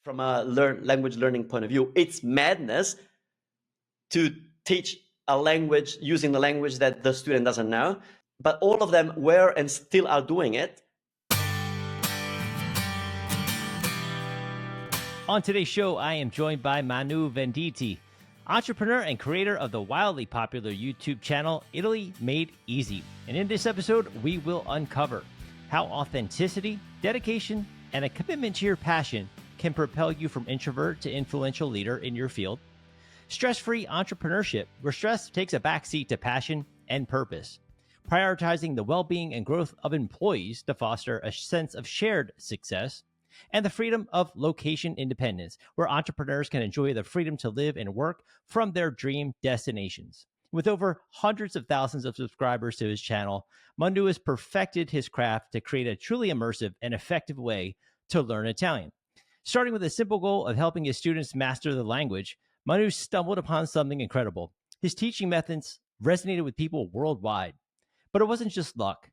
from a language learning point of view. It's madness to teach a language using the language that the student doesn't know, but all of them were and still are doing it. On today's show, I am joined by Manu Venditti, entrepreneur and creator of the wildly popular YouTube channel, Italy Made Easy. And in this episode, we will uncover how authenticity, dedication, and a commitment to your passion can propel you from introvert to influential leader in your field. Stress-free entrepreneurship, where stress takes a backseat to passion and purpose. Prioritizing the well-being and growth of employees to foster a sense of shared success. And the freedom of location independence, where entrepreneurs can enjoy the freedom to live and work from their dream destinations. With over hundreds of thousands of subscribers to his channel, Manu has perfected his craft to create a truly immersive and effective way to learn Italian. Starting with a simple goal of helping his students master the language, Manu stumbled upon something incredible. His teaching methods resonated with people worldwide. But it wasn't just luck.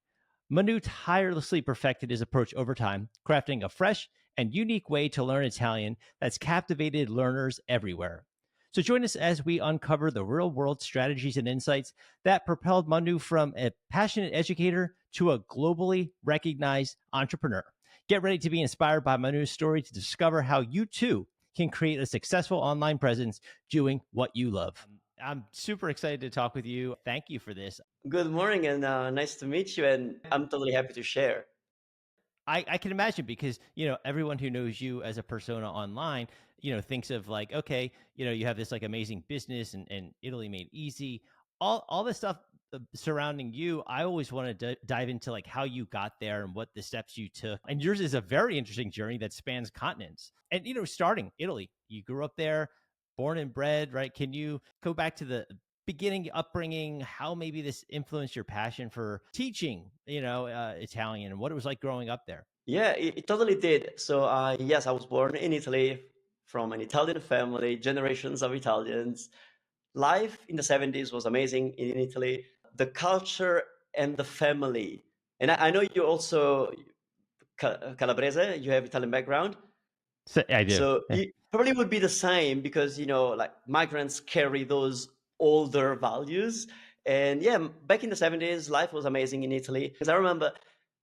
Manu tirelessly perfected his approach over time, crafting a fresh and unique way to learn Italian that's captivated learners everywhere. So join us as we uncover the real-world strategies and insights that propelled Manu from a passionate educator to a globally recognized entrepreneur. Get ready to be inspired by Manu's story to discover how you too can create a successful online presence doing what you love. I'm super excited to talk with you. Thank you for this. Good morning, and nice to meet you, and I'm totally happy to share. I can imagine because, everyone who knows you as a persona online, thinks of like, okay, you have this like amazing business and Italy Made Easy, all the stuff surrounding you. I always want to dive into like how you got there and what the steps you took. And yours is a very interesting journey that spans continents. And, starting Italy, you grew up there, born and bred, right? Can you go back to the beginning upbringing, how maybe this influenced your passion for teaching, Italian, and what it was like growing up there? Yeah, it totally did. So yes, I was born in Italy from an Italian family, generations of Italians. Life in the 70s was amazing in Italy. The culture and the family. And I know you're also Calabrese, you have Italian background. So, I do. So it probably would be the same because, like migrants carry those older values. And yeah, back in the 70s, life was amazing in Italy. Because I remember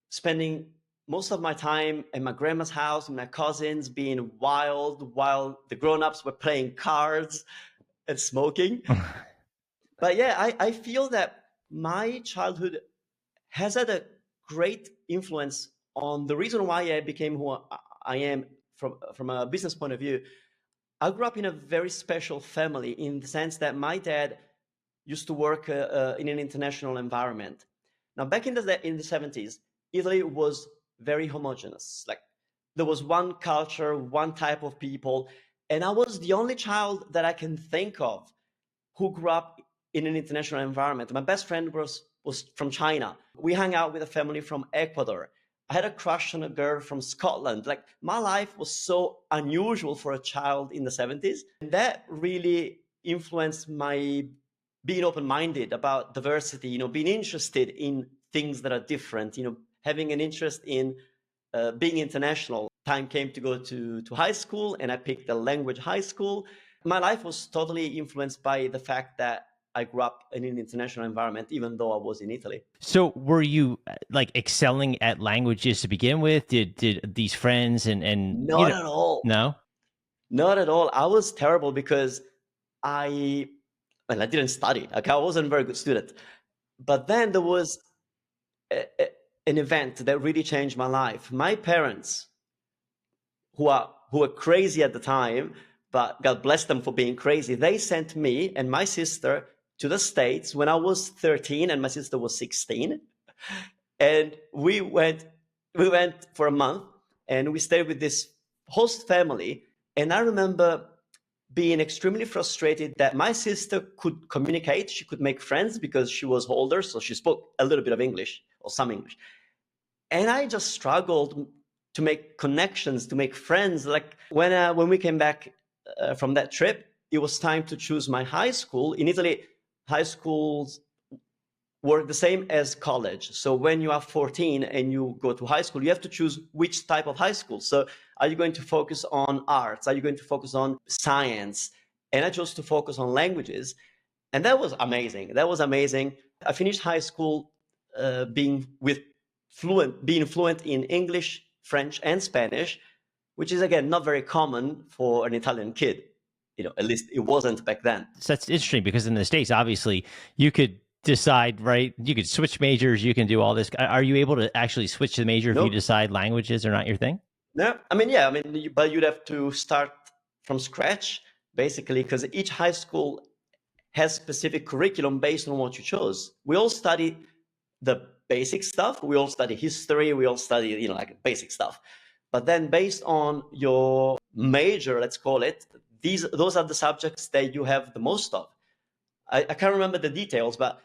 spending most of my time at my grandma's house with my cousins, being wild while the grown-ups were playing cards and smoking. But yeah, I feel that my childhood has had a great influence on the reason why I became who I am from a business point of view. I grew up in a very special family in the sense that my dad used to work in an international environment. Now, back in the 70s, Italy was very homogeneous. Like there was one culture, one type of people, and I was the only child that I can think of who grew up in an international environment. My best friend was from China. We hung out with a family from Ecuador. I had a crush on a girl from Scotland. Like my life was so unusual for a child in the 70s. And that really influenced my being open-minded about diversity, being interested in things that are different, having an interest in being international. Time came to go to high school, and I picked a language high school. My life was totally influenced by the fact that I grew up in an international environment, even though I was in Italy. So were you like excelling at languages to begin with? Did these friends and Not at all. No? Not at all. I was terrible because I didn't study. Like I wasn't a very good student. But then there was an event that really changed my life. My parents, who were crazy at the time, but God bless them for being crazy, they sent me and my sister to the States when I was 13 and my sister was 16. And we went for a month and we stayed with this host family. And I remember being extremely frustrated that my sister could communicate. She could make friends because she was older. So she spoke a little bit of English or some English. And I just struggled to make connections, to make friends. Like when we came back from that trip, it was time to choose my high school. In Italy, high schools work the same as college. So when you are 14 and you go to high school, you have to choose which type of high school. So are you going to focus on arts? Are you going to focus on science? And I chose to focus on languages. And that was amazing. That was amazing. I finished high school being fluent in English, French, and Spanish, which is, again, not very common for an Italian kid. At least it wasn't back then. So that's interesting because in the States, obviously, you could decide, right? You could switch majors. You can do all this. Are you able to actually switch the major if you decide languages are not your thing? No, but you'd have to start from scratch, basically, because each high school has specific curriculum based on what you chose. We all study the basic stuff. We all study history. We all study, like basic stuff. But then based on your major, let's call it, those are the subjects that you have the most of. I can't remember the details, but,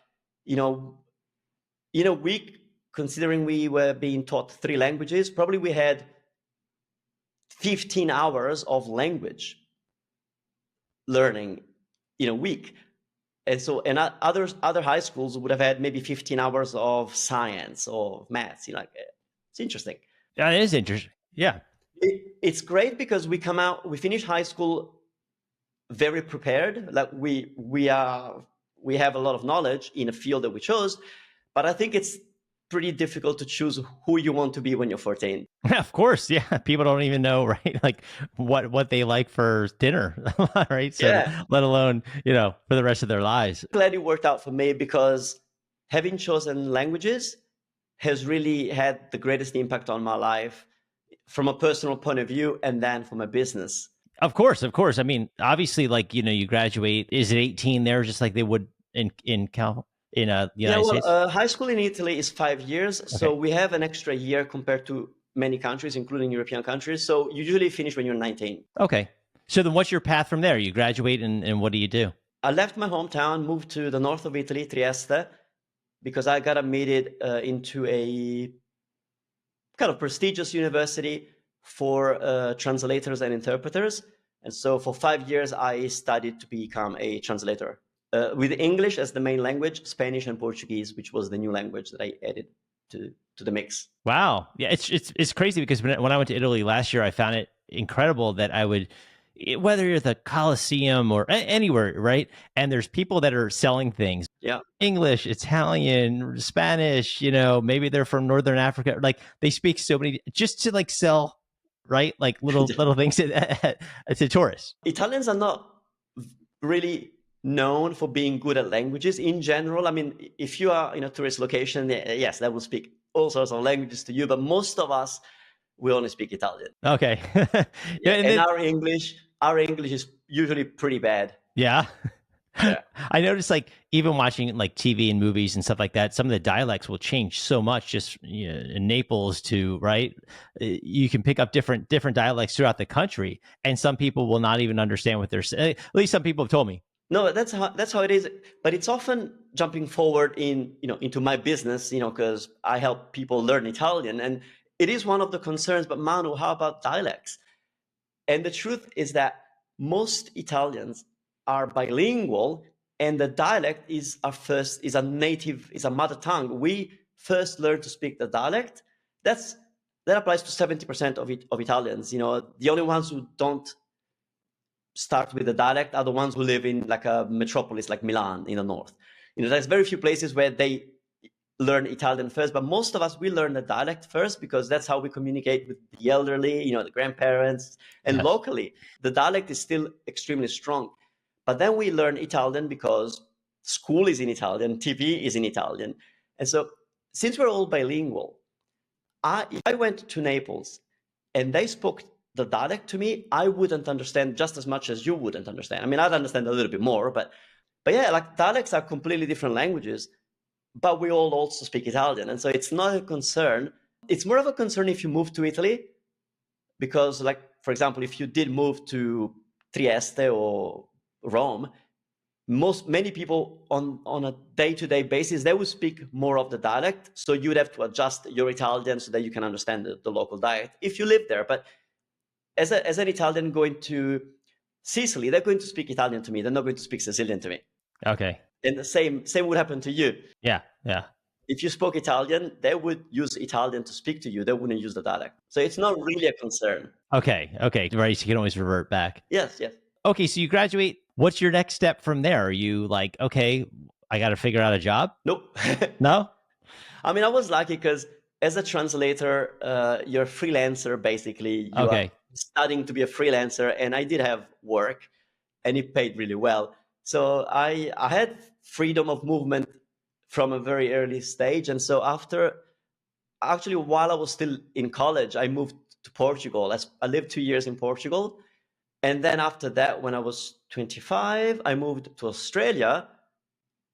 in a week, considering we were being taught 3 languages, probably we had 15 hours of language learning in a week. And so, and other high schools would have had maybe 15 hours of science or maths. It's interesting. Yeah, it is interesting. Yeah. It's great because we finish high school very prepared. Like we have a lot of knowledge in a field that we chose, but I think it's pretty difficult to choose who you want to be when you're 14. Of course, yeah. People don't even know, right? Like what they like for dinner, right? So let alone, for the rest of their lives. Glad it worked out for me because having chosen languages has really had the greatest impact on my life from a personal point of view and then from a business. Of course. I mean, obviously, like, you graduate, is it 18 there, just like they would in the United States? High school in Italy is 5 years. Okay. So we have an extra year compared to many countries, including European countries. So you usually finish when you're 19. Okay. So then what's your path from there? You graduate and what do you do? I left my hometown, moved to the north of Italy, Trieste, because I got admitted into a kind of prestigious university for translators and interpreters. And so for 5 years, I studied to become a translator with English as the main language, Spanish and Portuguese, which was the new language that I added to the mix. Wow. Yeah, it's crazy because when I went to Italy last year, I found it incredible that I would, whether you're at the Colosseum or anywhere, right? And there's people that are selling things. Yeah. English, Italian, Spanish, maybe they're from Northern Africa. Like they speak so many, just to like sell, right? Like little things to tourists. Italians are not really known for being good at languages in general. I mean, if you are in a tourist location, yes, they will speak all sorts of languages to you, but most of us, we only speak Italian. Okay. And our English is usually pretty bad. Yeah. Yeah. I noticed, like, even watching like TV and movies and stuff like that, some of the dialects will change so much. Just in Naples to right, you can pick up different dialects throughout the country, and some people will not even understand what they're saying. At least some people have told me. No, that's how it is. But it's often jumping forward into my business, because I help people learn Italian, and it is one of the concerns. But Manu, how about dialects? And the truth is that most Italians are bilingual, and the dialect is a mother tongue. We first learn to speak the dialect. That applies to 70% of Italians. The only ones who don't start with the dialect are the ones who live in like a metropolis like Milan in the north. There's very few places where they learn Italian first, but most of us, we learn the dialect first because that's how we communicate with the elderly, the grandparents, and locally the dialect is still extremely strong. But then we learn Italian because school is in Italian, TV is in Italian. And so since we're all bilingual, if I went to Naples and they spoke the dialect to me, I wouldn't understand just as much as you wouldn't understand. I mean, I'd understand a little bit more, but yeah, like dialects are completely different languages, but we all also speak Italian. And so it's not a concern. It's more of a concern if you move to Italy, because like, for example, if you did move to Trieste or Rome, many people on a day-to-day basis, they would speak more of the dialect. So you'd have to adjust your Italian so that you can understand the local dialect if you live there. But as an Italian going to Sicily, they're going to speak Italian to me. They're not going to speak Sicilian to me. Okay. And the same would happen to you. Yeah, yeah. If you spoke Italian, they would use Italian to speak to you. They wouldn't use the dialect. So it's not really a concern. Okay, right. So you can always revert back. Yes, yes. Okay, so you graduate. What's your next step from there? Are you like, okay, I got to figure out a job? Nope. No? I mean, I was lucky because as a translator, you're a freelancer, basically. You Okay. are studying to be a freelancer, and I did have work, and it paid really well. So I had freedom of movement from a very early stage. And so actually, while I was still in college, I moved to Portugal. I lived 2 years in Portugal. And then after that, when I was 25, I moved to Australia,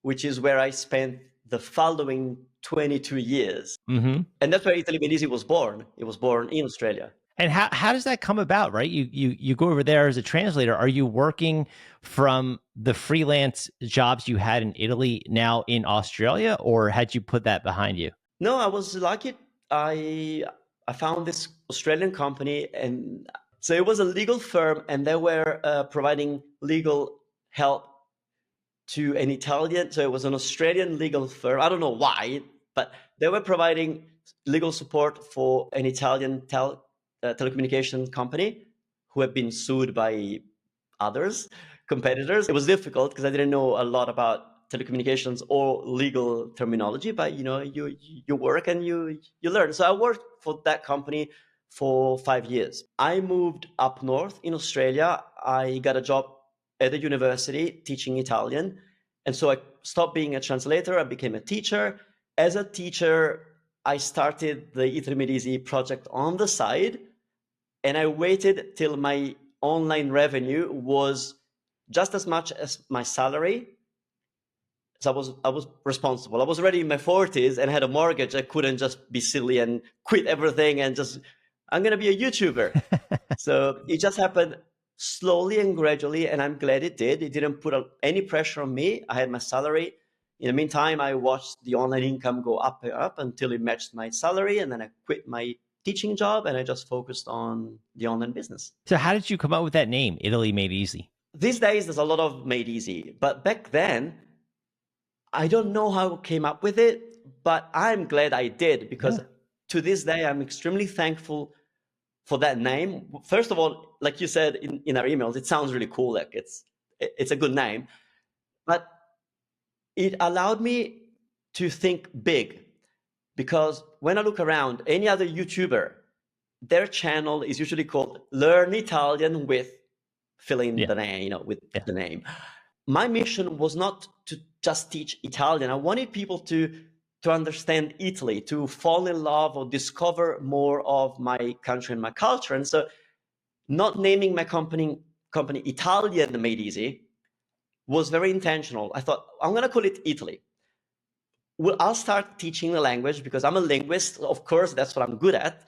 which is where I spent the following 22 years. Mm-hmm. And that's where Italy Made Easy was born. It was born in Australia. And how does that come about, right? You go over there as a translator. Are you working from the freelance jobs you had in Italy now in Australia, or had you put that behind you? No, I was lucky. I found this Australian company, and so it was a legal firm, and they were providing legal help to an Italian. So it was an Australian legal firm. I don't know why, but they were providing legal support for an Italian telecommunication company who had been sued by competitors. It was difficult because I didn't know a lot about telecommunications or legal terminology, but you work and you learn. So I worked for that company for 5 years. I moved up north in Australia. I got a job at a university teaching Italian. And so I stopped being a translator. I became a teacher. As a teacher, I started the Italy Made Easy project on the side. And I waited till my online revenue was just as much as my salary. So I was responsible. I was already in my 40s and had a mortgage. I couldn't just be silly and quit everything and I'm going to be a YouTuber. So it just happened slowly and gradually, and I'm glad it did. It didn't put any pressure on me. I had my salary. In the meantime, I watched the online income go up and up until it matched my salary, and then I quit my teaching job and I just focused on the online business. So how did you come up with that name, Italy Made Easy? These days, there's a lot of Made Easy, but back then, I don't know how I came up with it, but I'm glad I did because to this day, I'm extremely thankful for that name. First of all, like you said in our emails, it sounds really cool. Like it's a good name, but it allowed me to think big. Because when I look around, any other YouTuber, their channel is usually called Learn Italian with fill in the name, the name. My mission was not to just teach Italian. I wanted people to understand Italy, to fall in love or discover more of my country and my culture. And so not naming my company Italian Made Easy was very intentional. I thought, I'm going to call it Italy. Well, I'll start teaching the language because I'm a linguist. Of course, that's what I'm good at.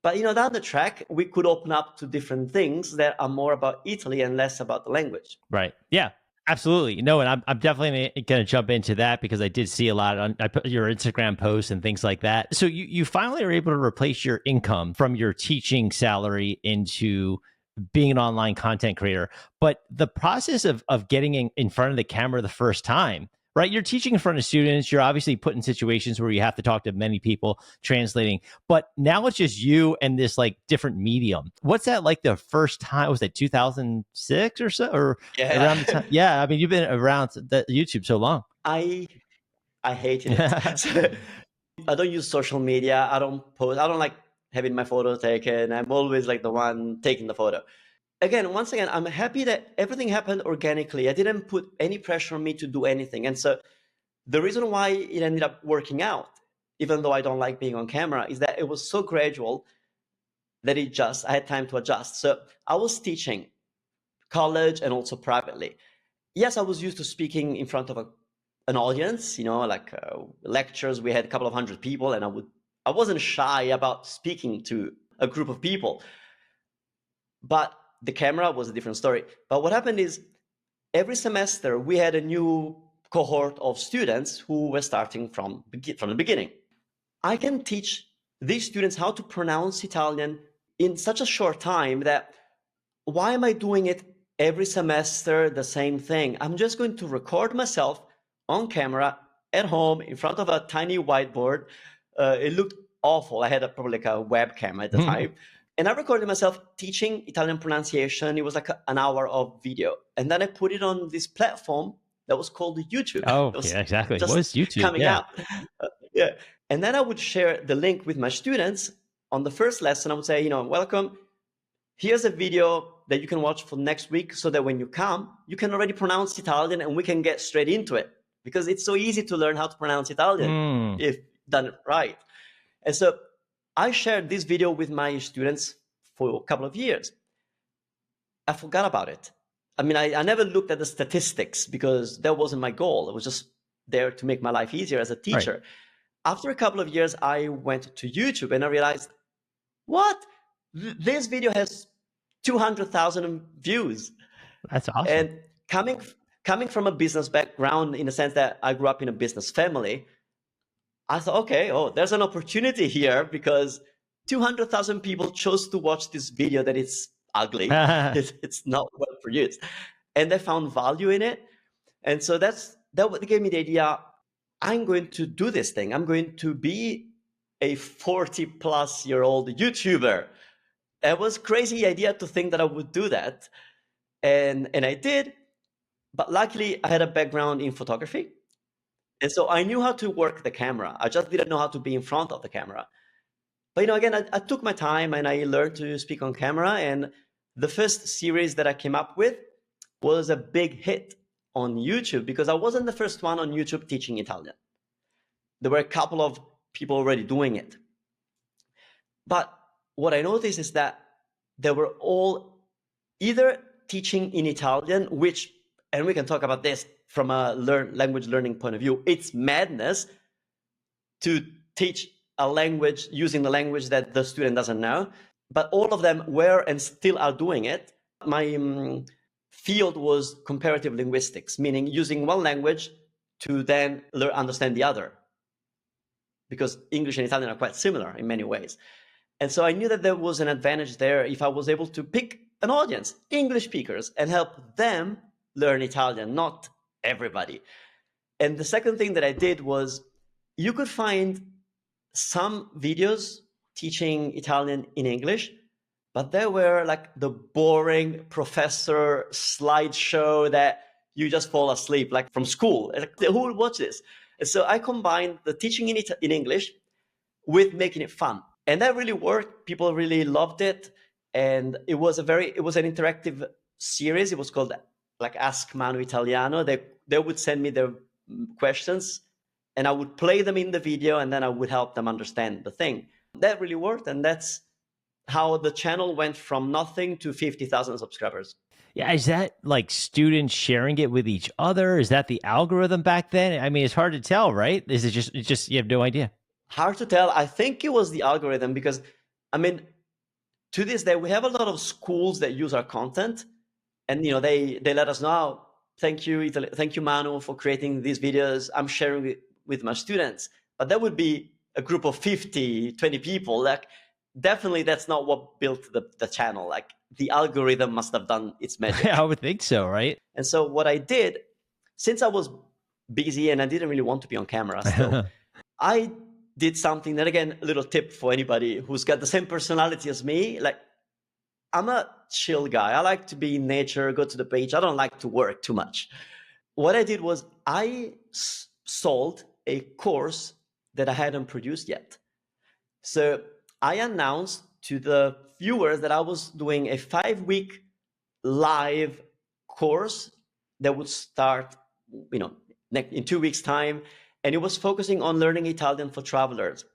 But down the track, we could open up to different things that are more about Italy and less about the language. Right. Yeah. Absolutely. No, and I'm definitely going to jump into that because I did see a lot on your Instagram posts and things like that. So you finally are able to replace your income from your teaching salary into being an online content creator. But the process of getting in front of the camera the first time, right? You're teaching in front of students. You're obviously put in situations where you have to talk to many people translating, but now it's just you and this like different medium. What's that like the first time? Was that 2006 or so? Or around the time? Yeah. I mean, you've been around YouTube so long. I hated it. So, I don't use social media. I don't post. I don't like having my photo taken. I'm always like the one taking the photo. Once again, I'm happy that everything happened organically. I didn't put any pressure on me to do anything. And so the reason why it ended up working out, even though I don't like being on camera, is that it was so gradual that I had time to adjust. So I was teaching college and also privately. Yes, I was used to speaking in front of an audience, like lectures. We had a couple of hundred people, and I wasn't shy about speaking to a group of people. But the camera was a different story. But what happened is every semester we had a new cohort of students who were starting from the beginning. I can teach these students how to pronounce Italian in such a short time that why am I doing it every semester the same thing? I'm just going to record myself on camera at home in front of a tiny whiteboard. It looked awful. I had probably like a webcam at the time. And I recorded myself teaching Italian pronunciation. It was like an hour of video. And then I put it on this platform that was called YouTube. Oh, yeah, exactly. What is YouTube? Coming out. Yeah. And then I would share the link with my students. On the first lesson, I would say, welcome. Here's a video that you can watch for next week so that when you come, you can already pronounce Italian and we can get straight into it. Because it's so easy to learn how to pronounce Italian if done it right. And so I shared this video with my students for a couple of years. I forgot about it. I mean, I never looked at the statistics because that wasn't my goal. It was just there to make my life easier as a teacher. Right. After a couple of years, I went to YouTube and I realized, what? This video has 200,000 views. That's awesome. And coming from a business background, in the sense that I grew up in a business family, I thought, okay, there's an opportunity here because 200,000 people chose to watch this video that it's ugly. It's not well produced. And they found value in it. And so that what gave me the idea, I'm going to do this thing. I'm going to be a 40-plus-year-old YouTuber. It was a crazy idea to think that I would do that. And I did. But luckily, I had a background in photography. And so I knew how to work the camera. I just didn't know how to be in front of the camera. But, again, I took my time and I learned to speak on camera. And the first series that I came up with was a big hit on YouTube because I wasn't the first one on YouTube teaching Italian. There were a couple of people already doing it. But what I noticed is that they were all either teaching in Italian, which, and we can talk about this from a language learning point of view, it's madness to teach a language using the language that the student doesn't know. But all of them were and still are doing it. My field was comparative linguistics, meaning using one language to then understand the other. Because English and Italian are quite similar in many ways. And so I knew that there was an advantage there if I was able to pick an audience, English speakers, and help them learn Italian, not everybody. And the second thing that I did was you could find some videos teaching Italian in English, but they were like the boring professor slideshow that you just fall asleep, like from school. Like, who will watch this? And so I combined the teaching in English with making it fun. And that really worked. People really loved it. And it was an interactive series. It was called like Ask Manu Italiano. They would send me their questions and I would play them in the video and then I would help them understand the thing. That really worked. And that's how the channel went from nothing to 50,000 subscribers. Yeah, is that like students sharing it with each other? Is that the algorithm back then? I mean, it's hard to tell, right? Is it just you have no idea? Hard to tell. I think it was the algorithm because, I mean, to this day, we have a lot of schools that use our content and, they let us know, thank you, Manu, for creating these videos. I'm sharing it with my students. But that would be a group of 50, 20 people. Like, definitely that's not what built the channel. Like, the algorithm must have done its magic. I would think so, right? And so what I did, since I was busy and I didn't really want to be on camera still, I did something that, again, a little tip for anybody who's got the same personality as me. Like, I'm a chill guy. I like to be in nature, go to the beach. I don't like to work too much. What I did was I sold a course that I hadn't produced yet. So I announced to the viewers that I was doing a 5-week live course that would start, in 2 weeks' time. And it was focusing on learning Italian for travelers.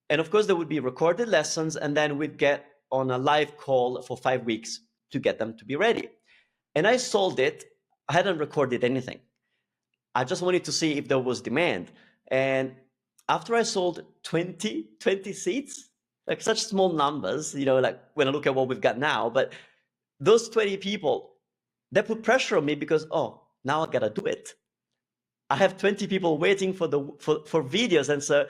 And of course, there would be recorded lessons, and then we'd get on a live call for 5 weeks to get them to be ready. And I sold it. I hadn't recorded anything. I just wanted to see if there was demand. And after I sold 20 seats, like such small numbers, like when I look at what we've got now, but those 20 people, they put pressure on me because, now I gotta do it. I have 20 people waiting for videos. And so,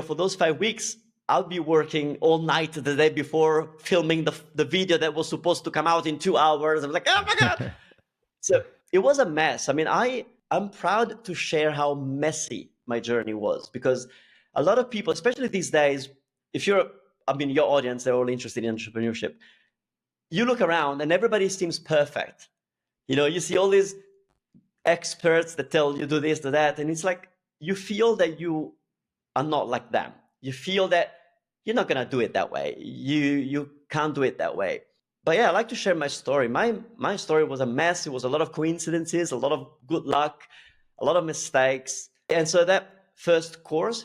for those 5 weeks, I'll be working all night the day before filming the video that was supposed to come out in 2 hours. I'm like, oh my God. So it was a mess. I mean, I I'm proud to share how messy my journey was, because a lot of people, especially these days, if you're, your audience, they're all interested in entrepreneurship. You look around and everybody seems perfect. You see all these experts that tell you do this, do that, and it's like you feel that you are not like them. You feel that you're not gonna do it that way. You can't do it that way. But yeah, I like to share my story. My story was a mess. It was a lot of coincidences, a lot of good luck, a lot of mistakes. And so that first course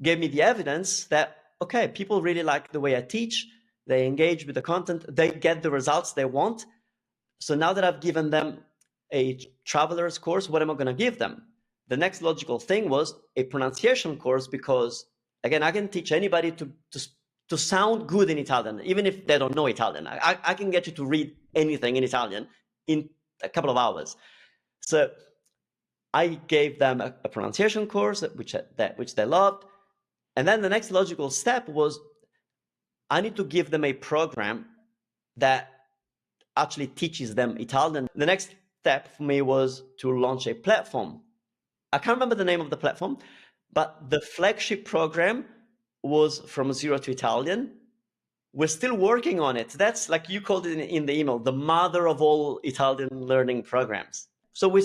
gave me the evidence that, okay, people really like the way I teach. They engage with the content. They get the results they want. So now that I've given them a traveler's course, what am I going to give them? The next logical thing was a pronunciation course, because again, I can teach anybody to sound good in Italian, even if they don't know Italian. I can get you to read anything in Italian in a couple of hours. So I gave them a pronunciation course, which they loved. And then the next logical step was I need to give them a program that actually teaches them Italian. The next step for me was to launch a platform. I can't remember the name of the platform, but the flagship program was From Zero to Italian. We're still working on it. That's, like you called it in the email, the mother of all Italian learning programs. So we're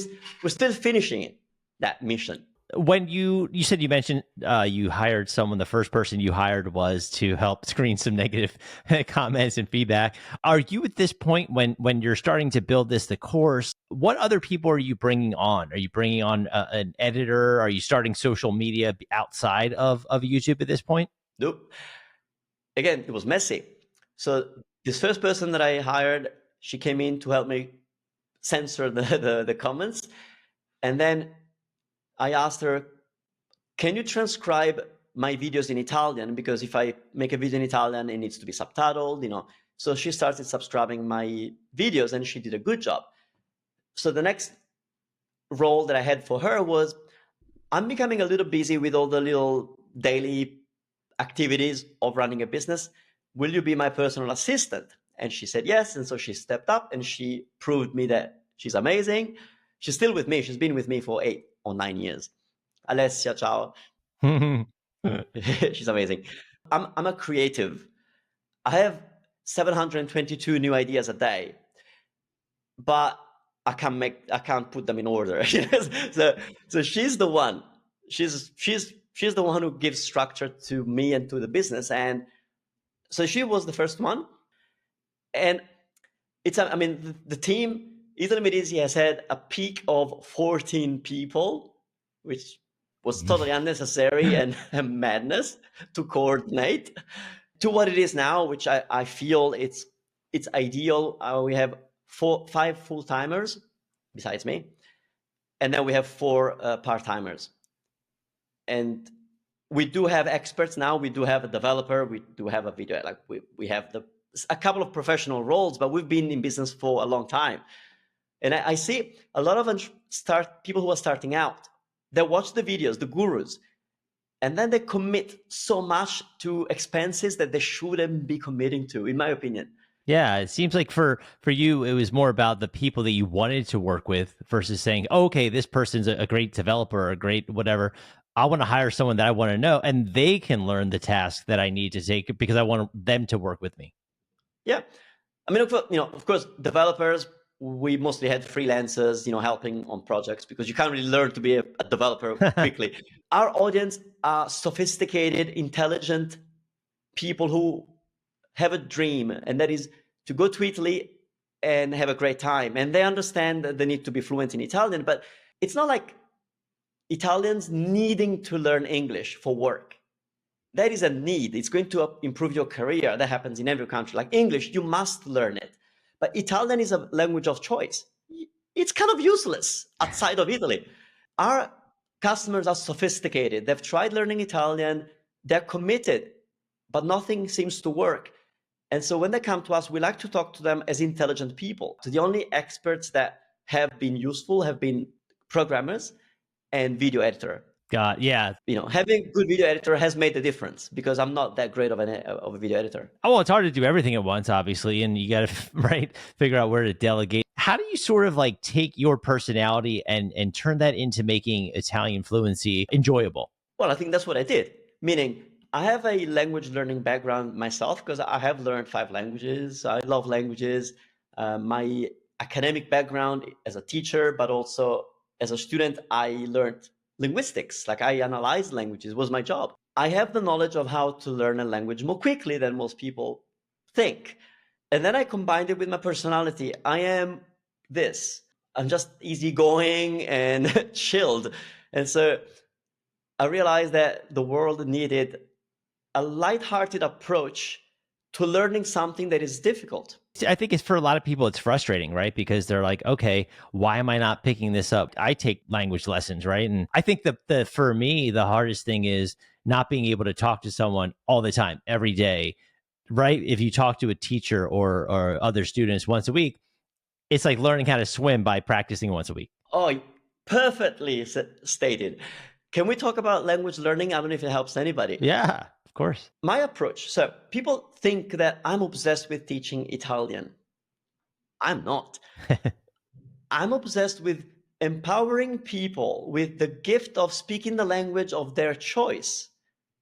still finishing it, that mission. When you said, you mentioned you hired someone, the first person you hired was to help screen some negative comments and feedback. Are you at this point, when you're starting to build the course, what other people are you bringing on? Are you bringing on an editor? Are you starting social media outside of YouTube at this point? Nope. Again, it was messy. So this first person that I hired, she came in to help me censor the comments. And then I asked her, can you transcribe my videos in Italian? Because if I make a video in Italian, it needs to be subtitled, So she started subscribing my videos and she did a good job. So the next role that I had for her was, I'm becoming a little busy with all the little daily activities of running a business. Will you be my personal assistant? And she said yes. And so she stepped up and she proved me that she's amazing. She's still with me. She's been with me for 8 or 9 years. Alessia, ciao. She's amazing. I'm a creative. I have 722 new ideas a day, but I can't put them in order. So she's the one. She's the one who gives structure to me and to the business. And so she was the first one. And the team, Italy Made Easy, has had a peak of 14 people, which was totally unnecessary and madness to coordinate, to what it is now, which I feel it's ideal. We have 5 full-timers besides me, and then we have 4 part-timers. And we do have experts now. We do have a developer. We do have a video. Like we have a couple of professional roles, but we've been in business for a long time. And I see a lot of people who are starting out. They watch the videos, the gurus, and then they commit so much to expenses that they shouldn't be committing to, in my opinion. Yeah, it seems like for you, it was more about the people that you wanted to work with versus saying, oh, okay, this person's a great developer, or a great whatever. I want to hire someone that I want to know, and they can learn the task that I need to take because I want them to work with me. Yeah. Of course, developers, we mostly had freelancers, helping on projects, because you can't really learn to be a developer quickly. Our audience are sophisticated, intelligent people who have a dream, and that is to go to Italy and have a great time. And they understand that they need to be fluent in Italian, but it's not like Italians needing to learn English for work. That is a need. It's going to improve your career. That happens in every country. Like English, you must learn it. But Italian is a language of choice. It's kind of useless outside of Italy. Our customers are sophisticated. They've tried learning Italian. They're committed, but nothing seems to work. And so when they come to us, we like to talk to them as intelligent people. So the only experts that have been useful have been programmers and video editor. Yeah. Having a good video editor has made the difference, because I'm not that great of a video editor. Oh, well, it's hard to do everything at once, obviously, and you got to figure out where to delegate. How do you sort of like take your personality and turn that into making Italian fluency enjoyable? Well, I think that's what I did. Meaning, I have a language learning background myself because I have learned 5 languages. I love languages. My academic background as a teacher, but also as a student, I learned linguistics. Like I analyzed languages, was my job. I have the knowledge of how to learn a language more quickly than most people think. And then I combined it with my personality. I am this. I'm just easygoing and chilled. And so I realized that the world needed a lighthearted approach to learning something that is difficult. I think it's for a lot of people, it's frustrating, right? Because they're like, okay, why am I not picking this up? I take language lessons, right? And I think the for me, the hardest thing is not being able to talk to someone all the time, every day, right? If you talk to a teacher or other students once a week, it's like learning how to swim by practicing once a week. Oh, perfectly stated. Can we talk about language learning? I don't know if it helps anybody. Yeah, of course. My approach. So people think that I'm obsessed with teaching Italian. I'm not. I'm obsessed with empowering people with the gift of speaking the language of their choice,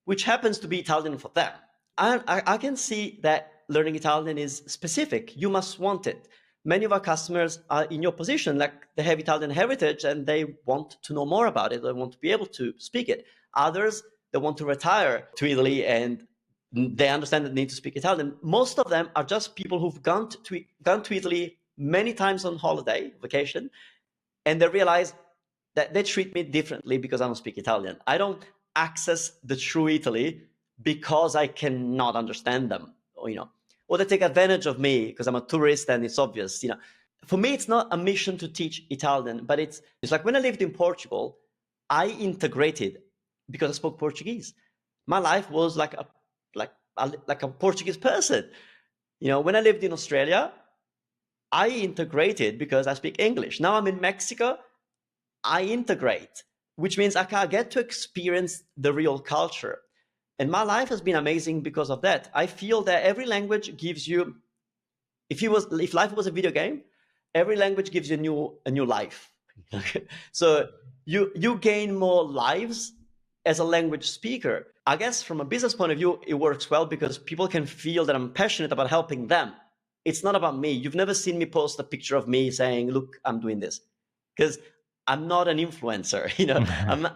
which happens to be Italian for them. I can see that learning Italian is specific. You must want it. Many of our customers are in your position, like they have Italian heritage and they want to know more about it. They want to be able to speak it. Others, they want to retire to Italy and they understand the need to speak Italian. Most of them are just people who've gone to Italy many times on holiday, vacation, and they realize that they treat me differently because I don't speak Italian. I don't access the true Italy because I cannot understand them, or they take advantage of me because I'm a tourist and it's obvious, For me, it's not a mission to teach Italian, but it's like when I lived in Portugal, I integrated because I spoke Portuguese. My life was like a Portuguese person. When I lived in Australia, I integrated because I speak English. Now I'm in Mexico, I integrate, which means I get to experience the real culture. And my life has been amazing because of that. I feel that every language gives you, if life was a video game, every language gives you a new life. So you gain more lives as a language speaker. I guess from a business point of view, it works well because people can feel that I'm passionate about helping them. It's not about me. You've never seen me post a picture of me saying, look, I'm doing this. Because I'm not an influencer.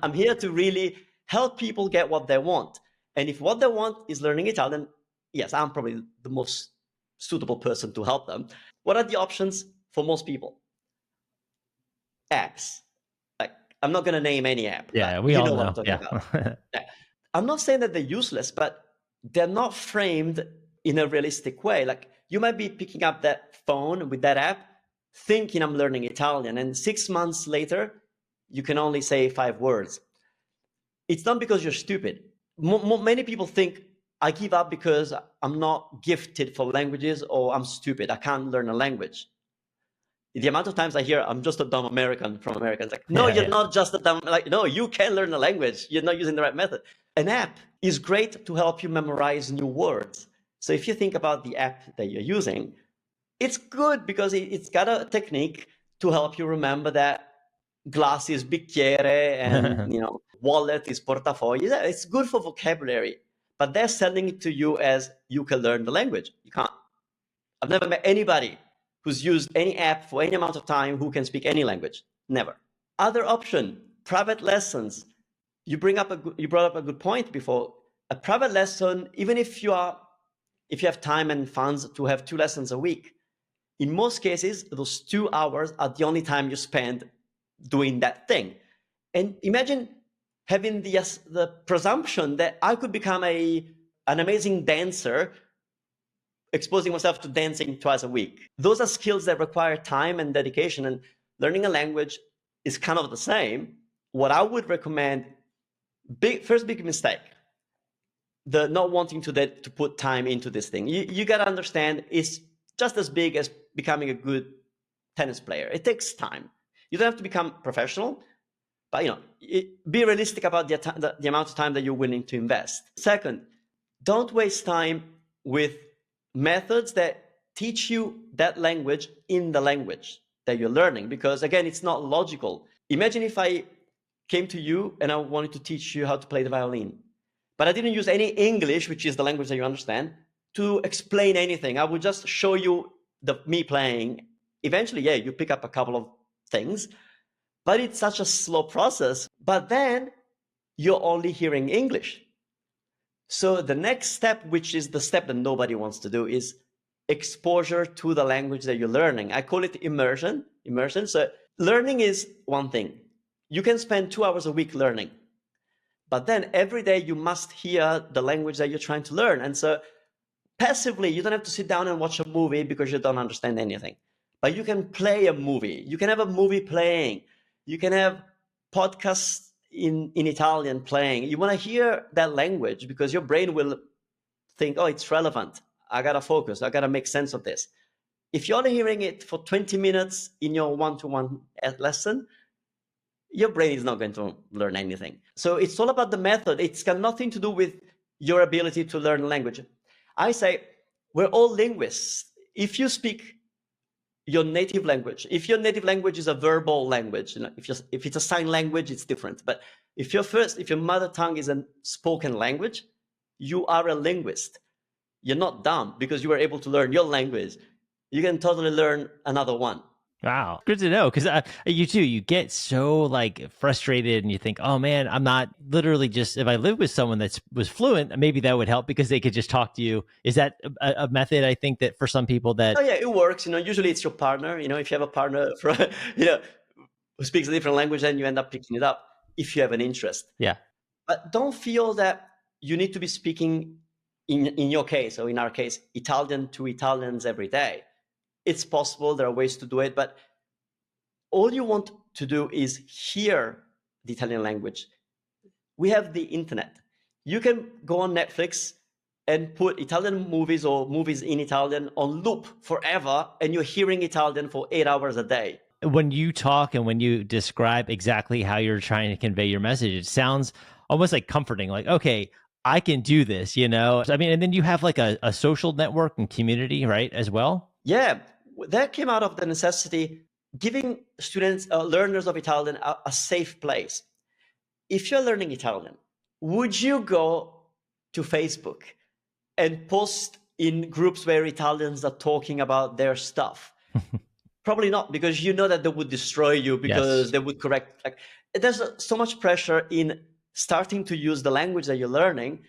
I'm here to really help people get what they want. And if what they want is learning Italian, yes, I'm probably the most suitable person to help them. What are the options for most people? Apps. Like, I'm not going to name any app. Yeah, we all know what I'm talking about. I'm not saying that they're useless, but they're not framed in a realistic way. Like, you might be picking up that phone with that app thinking I'm learning Italian, and 6 months later, you can only say 5 words. It's not because you're stupid. Many people think I give up because I'm not gifted for languages or I'm stupid. I can't learn a language. The amount of times I hear I'm just a dumb American from Americans, like, no, you're not just a dumb, like, no, you can learn a language. You're not using the right method. An app is great to help you memorize new words. So if you think about the app that you're using, it's good because it's got a technique to help you remember that glass is bicchiere and wallet is portafoglio. Yeah, it's good for vocabulary, but they're selling it to you as you can learn the language. You can't. I've never met anybody who's used any app for any amount of time who can speak any language. Never. Other option, private lessons. You brought up a good point before. A private lesson, even if you have time and funds to have 2 lessons a week, in most cases, those 2 hours are the only time you spend doing that thing. And imagine having the presumption that I could become an amazing dancer, exposing myself to dancing twice a week. Those are skills that require time and dedication, and learning a language is kind of the same. What I would recommend, first big mistake, the not wanting to put time into this thing. You got to understand it's just as big as becoming a good tennis player. It takes time. You don't have to become professional, but be realistic about the amount of time that you're willing to invest. Second, don't waste time with methods that teach you that language in the language. that you're learning, because again, it's not logical. Imagine if I came to you and I wanted to teach you how to play the violin, but I didn't use any English, which is the language that you understand, to explain anything. I would just show you me playing. Eventually, yeah, you pick up a couple of things, but it's such a slow process. But then you're only hearing English. So the next step, which is the step that nobody wants to do, is exposure to the language that you're learning. I call it immersion. So learning is one thing. You can spend 2 hours a week learning, but then every day you must hear the language that you're trying to learn. And so passively, you don't have to sit down and watch a movie because you don't understand anything, but you can play a movie. You can have a movie playing. You can have podcasts in Italian playing. You want to hear that language because your brain will think, oh, it's relevant. I got to focus. I got to make sense of this. If you're only hearing it for 20 minutes in your one-to-one lesson, your brain is not going to learn anything. So it's all about the method. It's got nothing to do with your ability to learn language. I say we're all linguists. If you speak your native language, if your native language is a verbal language, if it's a sign language, it's different. But if your mother tongue is a spoken language, you are a linguist. You're not dumb because you were able to learn your language. You can totally learn another one. Wow. Good to know. Because you too, you get so like frustrated and you think, oh man, I'm not literally just, if I live with someone that was fluent, maybe that would help because they could just talk to you. Is that a method, I think, that for some people that... Oh yeah, it works. Usually it's your partner. If you have a partner who speaks a different language, then you end up picking it up if you have an interest. Yeah. But don't feel that you need to be speaking, in your case, or in our case, Italian to Italians every day. It's possible, there are ways to do it, but all you want to do is hear the Italian language. We have the internet. You can go on Netflix and put Italian movies or movies in Italian on loop forever, and you're hearing Italian for 8 hours a day. When you talk and when you describe exactly how you're trying to convey your message, it sounds almost like comforting, like, okay, I can do this, I mean, and then you have like a social network and community, right, as well? Yeah, that came out of the necessity, giving students, learners of Italian, a safe place. If you're learning Italian, would you go to Facebook and post in groups where Italians are talking about their stuff? Probably not, because you know that they would destroy you because they would correct. There's so much pressure in starting to use the language that you're learning.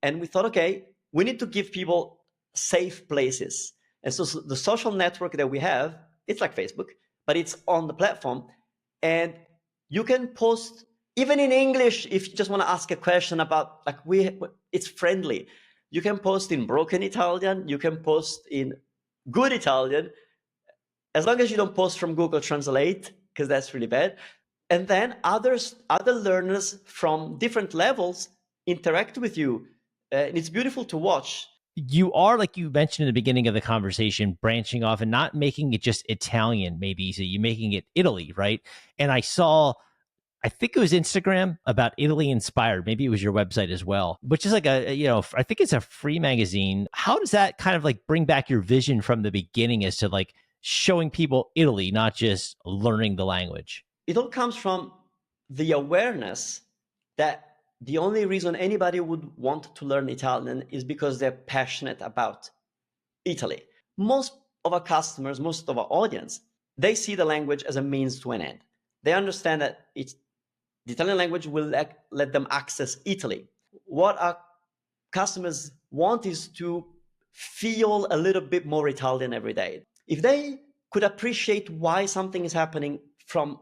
And we thought, okay, we need to give people safe places. And so the social network that we have, it's like Facebook, but it's on the platform. And you can post even in English if you just want to ask a question about, it's friendly. You can post in broken Italian. You can post in good Italian, as long as you don't post from Google Translate, because that's really bad. And then other learners from different levels interact with you. And it's beautiful to watch. You are, like you mentioned in the beginning of the conversation, branching off and not making it just Italian, maybe. So you're making it Italy, right? And I think it was Instagram about Italy Inspired. Maybe it was your website as well, which is like I think it's a free magazine. How does that kind of like bring back your vision from the beginning as to like showing people Italy, not just learning the language? It all comes from the awareness that the only reason anybody would want to learn Italian is because they're passionate about Italy. Most of our customers, most of our audience, they see the language as a means to an end. They understand that the Italian language will let them access Italy. What our customers want is to feel a little bit more Italian every day. If they could appreciate why something is happening from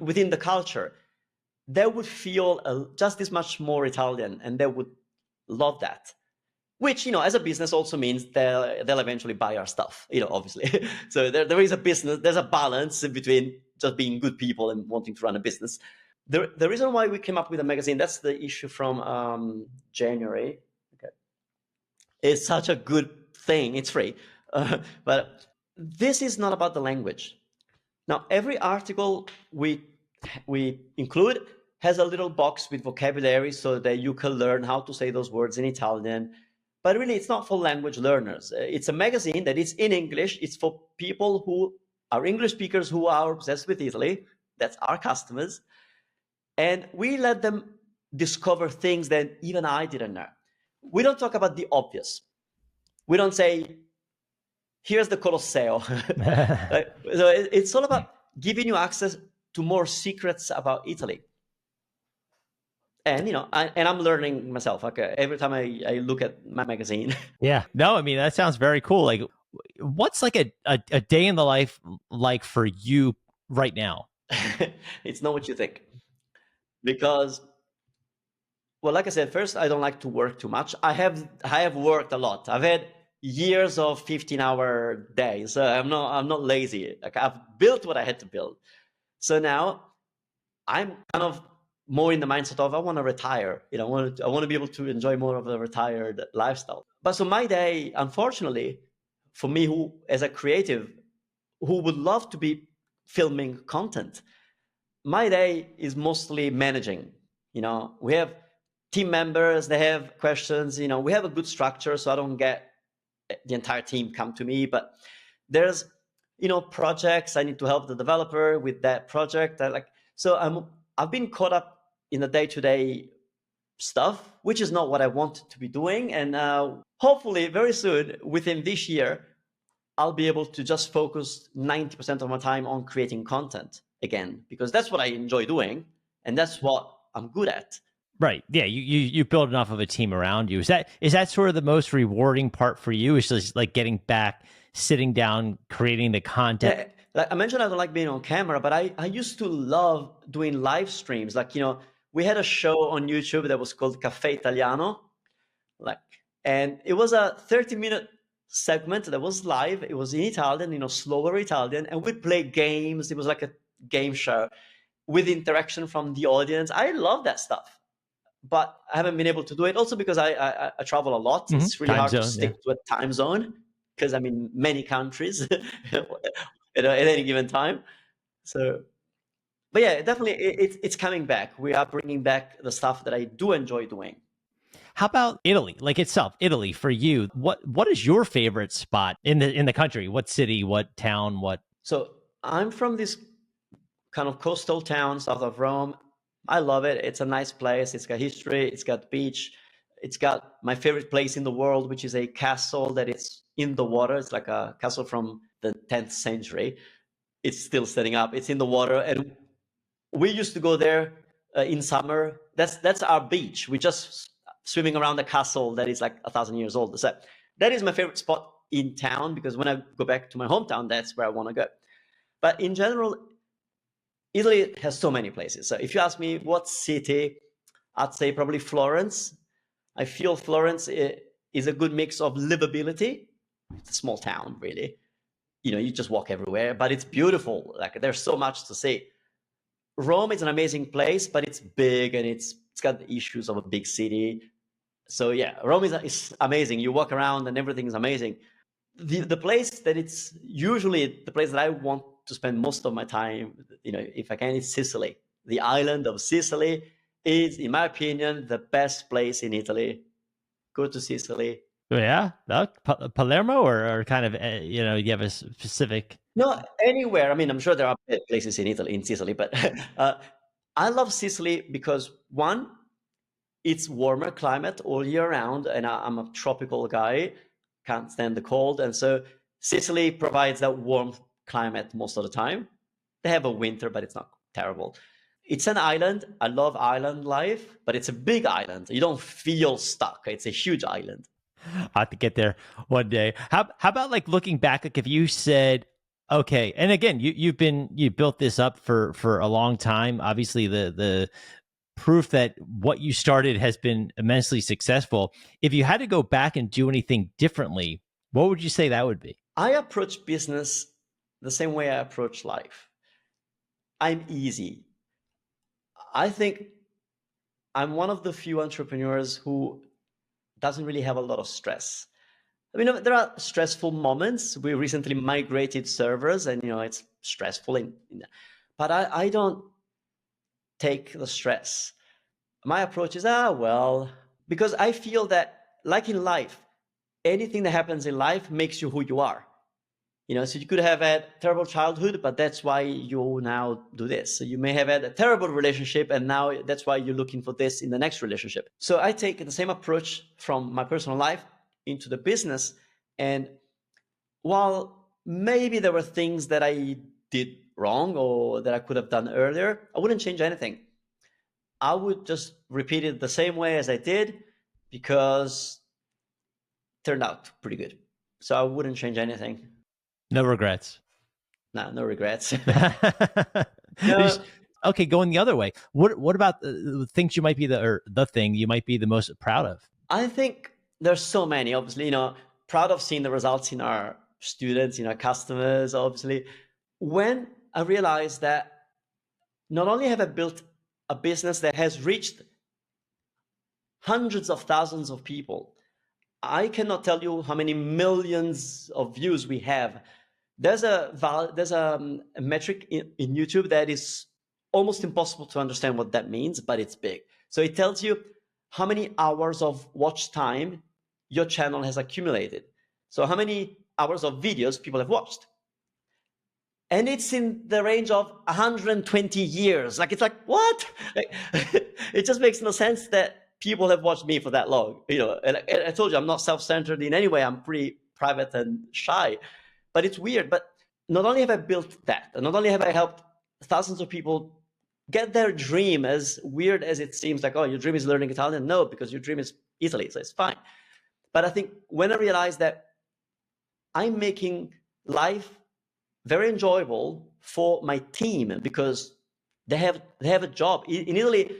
within the culture, they would feel just as much more Italian, and they would love that. Which, as a business also means they'll eventually buy our stuff, obviously. So there is a business, there's a balance between just being good people and wanting to run a business. The reason why we came up with a magazine, that's the issue from January. Okay, it's such a good thing. It's free, but this is not about the language. Now, every article we include has a little box with vocabulary so that you can learn how to say those words in Italian. But really, it's not for language learners. It's a magazine that is in English. It's for people who our English speakers who are obsessed with Italy. That's our customers. And we let them discover things that even I didn't know. We don't talk about the obvious. We don't say, here's the Colosseo. So it's all about giving you access to more secrets about Italy. And, I'm learning myself. Okay, every time I look at my magazine. Yeah. No, I mean, that sounds very cool. Like, what's like a day in the life like for you right now? It's not what you think. Because, well, like I said, first, I don't like to work too much. I have worked a lot. I've had years of 15-hour days. So I'm not lazy. Like, I've built what I had to build. So now I'm kind of more in the mindset of I want to retire. I want to be able to enjoy more of a retired lifestyle. But so my day, unfortunately, for me, who as a creative, who would love to be filming content, my day is mostly managing. We have team members, they have questions. We have a good structure, so I don't get the entire team come to me. But there's projects I need to help the developer with that project. I've been caught up in the day-to-day stuff, which is not what I want to be doing. And hopefully very soon, within this year, I'll be able to just focus 90% of my time on creating content again, because that's what I enjoy doing. And that's what I'm good at. Right. Yeah. You build enough of a team around you. Is that sort of the most rewarding part for you? Is just like getting back, sitting down, creating the content? Yeah, like I mentioned, I don't like being on camera, but I used to love doing live streams. Like, we had a show on YouTube that was called Caffè Italiano. And it was a 30-minute segment that was live. It was in Italian, slower Italian, and we'd play games. It was like a game show with interaction from the audience. I love that stuff, but I haven't been able to do it. Also because I travel a lot. Mm-hmm. It's really hard to stick to a time zone because I'm in many countries at any given time. So, but yeah, definitely it's coming back. We are bringing back the stuff that I do enjoy doing. How about Italy, like itself? Italy for you, what is your favorite spot in the country? What city? What town? What? So I'm from this kind of coastal town south of Rome. I love it. It's a nice place. It's got history. It's got beach. It's got my favorite place in the world, which is a castle that is in the water. It's like a castle from the 10th century. It's still standing up. It's in the water, and we used to go there in summer. That's our beach. We just swimming around the castle that is like 1,000 years old. So that is my favorite spot in town, because when I go back to my hometown, that's where I want to go. But in general, Italy has so many places. So if you ask me what city, I'd say probably Florence. I feel Florence is a good mix of livability. It's a small town, really. You just walk everywhere, but it's beautiful. Like, there's so much to see. Rome is an amazing place, but it's big and it's got the issues of a big city. So yeah, Rome is amazing. You walk around and everything is amazing. The place that it's usually the place that I want to spend most of my time, if I can, is Sicily. The island of Sicily is, in my opinion, the best place in Italy. Go to Sicily. Yeah, Palermo or kind of, you have a specific. No, anywhere. I mean, I'm sure there are places in Sicily, but I love Sicily because, one, it's warmer climate all year round, and I'm a tropical guy, can't stand the cold, and so Sicily provides that warm climate most of the time. They have a winter, but it's not terrible. It's an island. I love island life, but it's a big island. You don't feel stuck. It's a huge island. I have to get there one day. How about like looking back, like if you said, okay, and again, you built this up for a long time. Obviously, the proof that what you started has been immensely successful. If you had to go back and do anything differently, what would you say that would be? I approach business the same way I approach life. I'm easy. I think I'm one of the few entrepreneurs who doesn't really have a lot of stress. I mean, there are stressful moments. We recently migrated servers, and it's stressful, but I don't take the stress. My approach is, because I feel that, like in life, anything that happens in life makes you who you are. So you could have had terrible childhood, but that's why you now do this. So you may have had a terrible relationship, and now that's why you're looking for this in the next relationship. So I take the same approach from my personal life into the business. And while maybe there were things that I did wrong or that I could have done earlier, I wouldn't change anything. I would just repeat it the same way as I did, because it turned out pretty good. So I wouldn't change anything. No regrets. No regrets. No. Okay, going the other way. What about the things you might be the thing you might be the most proud of? I think there's so many, obviously, proud of seeing the results in our students, in our customers, obviously. When I realized that not only have I built a business that has reached hundreds of thousands of people, I cannot tell you how many millions of views we have. There's a metric in YouTube that is almost impossible to understand what that means, but it's big. So it tells you how many hours of watch time your channel has accumulated. So how many hours of videos people have watched. And it's in the range of 120 years. It's like, what? It just makes no sense that people have watched me for that long. And I told you, I'm not self-centered in any way. I'm pretty private and shy. But it's weird. But not only have I built that, and not only have I helped thousands of people get their dream, as weird as it seems, like, oh, your dream is learning Italian. No, because your dream is Italy, so it's fine. But I think when I realized that I'm making life very enjoyable for my team, because they have a job. In Italy,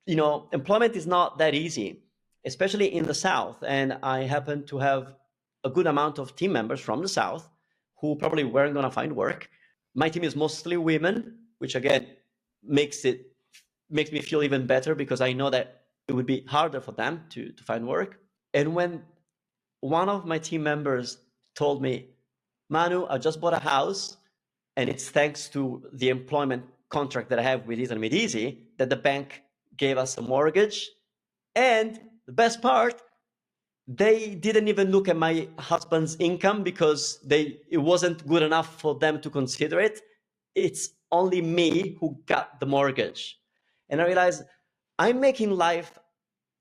employment is not that easy, especially in the South. And I happen to have a good amount of team members from the South who probably weren't going to find work. My team is mostly women, which again makes me feel even better, because I know that it would be harder for them to find work. And when one of my team members told me, Manu, I just bought a house, and it's thanks to the employment contract that I have with Italy Made Easy that the bank gave us a mortgage. And the best part, they didn't even look at my husband's income, because it wasn't good enough for them to consider it. It's only me who got the mortgage. And I realized I'm making life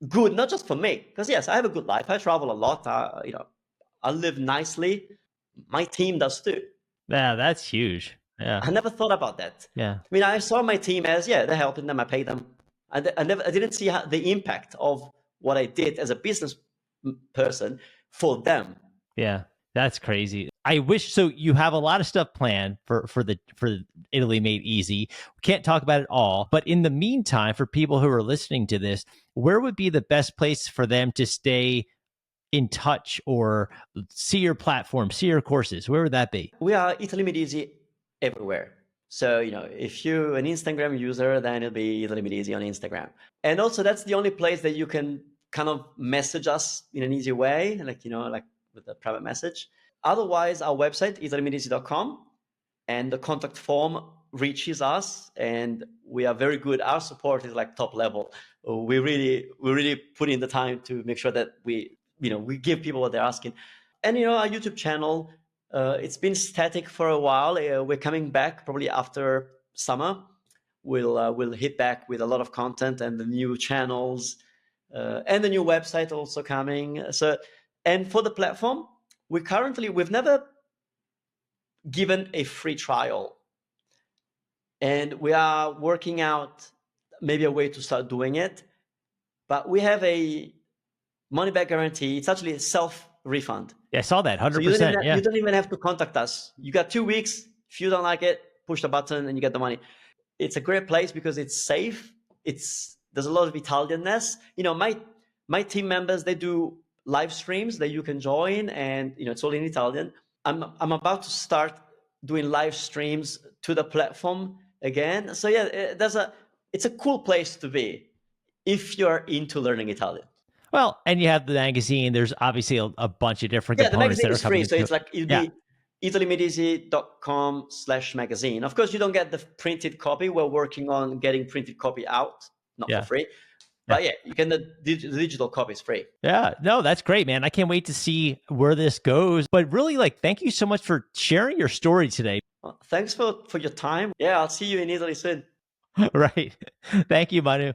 good, not just for me, because yes, I have a good life. I travel a lot. I live nicely. My team does too. Yeah, that's huge. Yeah, I never thought about that. Yeah, I mean, I saw my team as, they're helping them. I pay them. I didn't see the impact of what I did as a business person for them. Yeah, that's crazy. I wish so. You have a lot of stuff planned for Italy Made Easy. We can't talk about it all, but in the meantime, for people who are listening to this, where would be the best place for them to stay in touch or see your platform, see your courses? Where would that be? We are Italy Made Easy everywhere. So, if you're an Instagram user, then it'll be Italy Made Easy on Instagram. And also, that's the only place that you can kind of message us in an easy way, like with a private message. Otherwise, our website, italymadeeasy.com, and the contact form reaches us, and we are very good. Our support is like top level. We really put in the time to make sure that we give people what they're asking. And our YouTube channel, it's been static for a while. We're coming back probably after summer. We'll hit back with a lot of content and the new channels, and the new website also coming. So, and for the platform, we've never given a free trial, and we are working out maybe a way to start doing it. But we have a money back guarantee. It's actually a self-refund. Yeah, I saw that, 100%. So you don't even have to contact us. You got 2 weeks. If you don't like it, push the button and you get the money. It's a great place because it's safe. There's a lot of Italianness. My team members, they do live streams that you can join, and it's all in Italian. I'm about to start doing live streams to the platform again. So yeah, it's a cool place to be if you're into learning Italian. Well, and you have the magazine. There's obviously a bunch of different components that are coming. So it's like it'd be italymadeeasy.com/magazine. Of course, you don't get the printed copy. We're working on getting printed copy out, not for free. But yeah, you can, the digital copy is free. Yeah, no, that's great, man. I can't wait to see where this goes. But really, like, thank you so much for sharing your story today. Thanks for your time. Yeah, I'll see you in Italy soon. Right. Thank you, Manu.